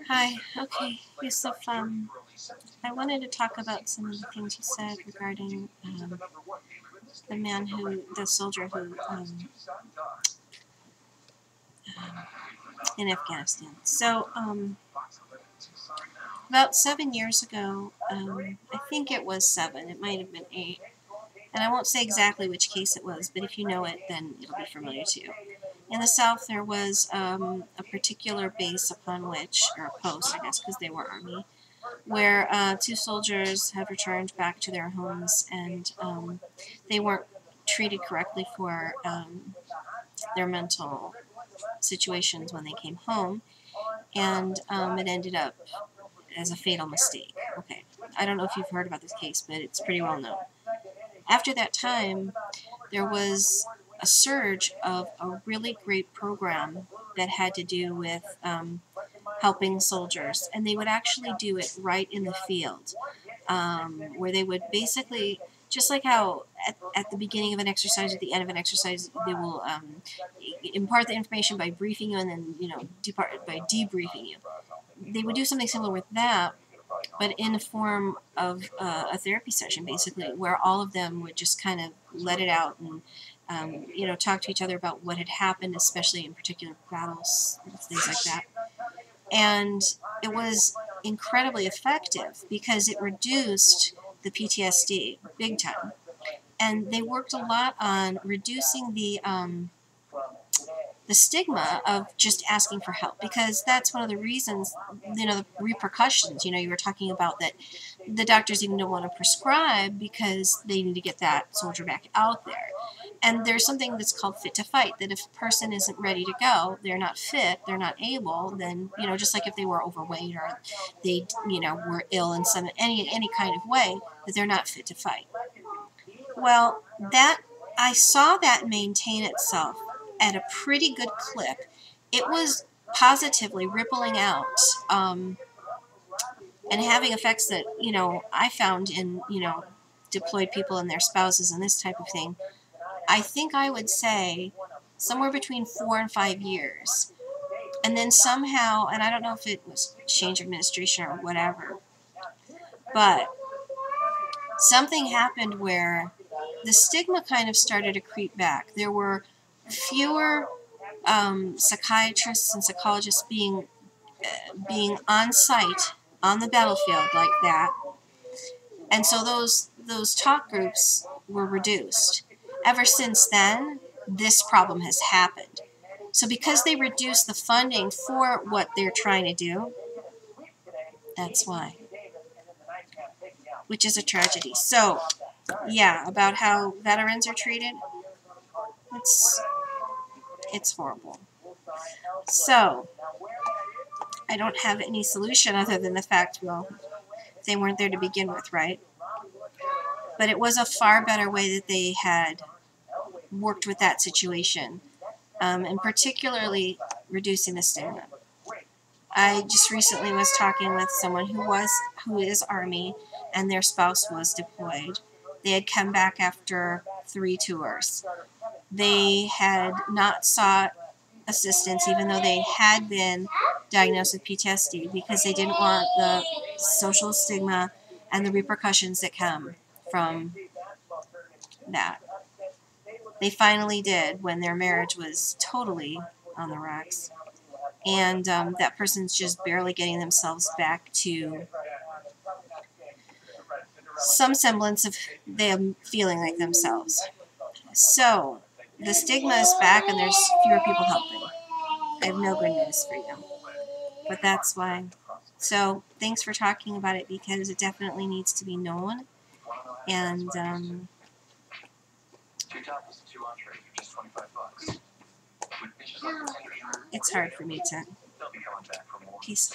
Hi, okay, Yusuf, I wanted to talk about some of the things you said regarding the soldier who, in Afghanistan. So, about 7 years ago, I think it was 7, it might have been 8, and I won't say exactly which case it was, but if you know it, then it'll be familiar to you. In the South, there was a particular base upon which, or a post, I guess, because they were Army, where 2 soldiers had returned back to their homes, and they weren't treated correctly for their mental situations when they came home, and it ended up as a fatal mistake. Okay, I don't know if you've heard about this case, but it's pretty well known. After that time, there was a surge of a really great program that had to do with helping soldiers, and they would actually do it right in the field, where they would basically, just like how at the beginning of an exercise, at the end of an exercise, they will impart the information by briefing you and then, depart by debriefing you. They would do something similar with that, but in the form of a therapy session, basically, where all of them would just kind of let it out and talk to each other about what had happened, especially in particular battles, things like that. And it was incredibly effective because it reduced the PTSD big time. And they worked a lot on reducing the stigma of just asking for help, because that's one of the reasons, the repercussions, you were talking about, that the doctors even don't want to prescribe because they need to get that soldier back out there. And there's something that's called fit to fight, that if a person isn't ready to go, they're not fit, they're not able, then, just like if they were overweight or they, were ill in any kind of way, that they're not fit to fight. Well, I saw that maintain itself at a pretty good clip. It was positively rippling out and having effects that, I found in, deployed people and their spouses and this type of thing. I think I would say somewhere between 4 and 5 years. And then somehow, and I don't know if it was change administration or whatever, but something happened where the stigma kind of started to creep back. There were fewer psychiatrists and psychologists being on site on the battlefield like that, and so those talk groups were reduced. Ever since then, this problem has happened. So because they reduced the funding for what they're trying to do, that's why, which is a tragedy. So yeah, about how veterans are treated, it's horrible. So I don't have any solution other than the fact, well, they weren't there to begin with, right? But it was a far better way that they had worked with that situation, and particularly reducing the stigma. I just recently was talking with someone who is Army, and their spouse was deployed. They had come back after 3 tours. They had not sought assistance, even though they had been diagnosed with PTSD, because they didn't want the social stigma and the repercussions that come from that. They finally did when their marriage was totally on the rocks, and that person's just barely getting themselves back to some semblance of them feeling like themselves. So the stigma is back, and there's fewer people helping. I have no good news for you, but that's why. So thanks for talking about it, because it definitely needs to be known. And it's hard for me to. Peace.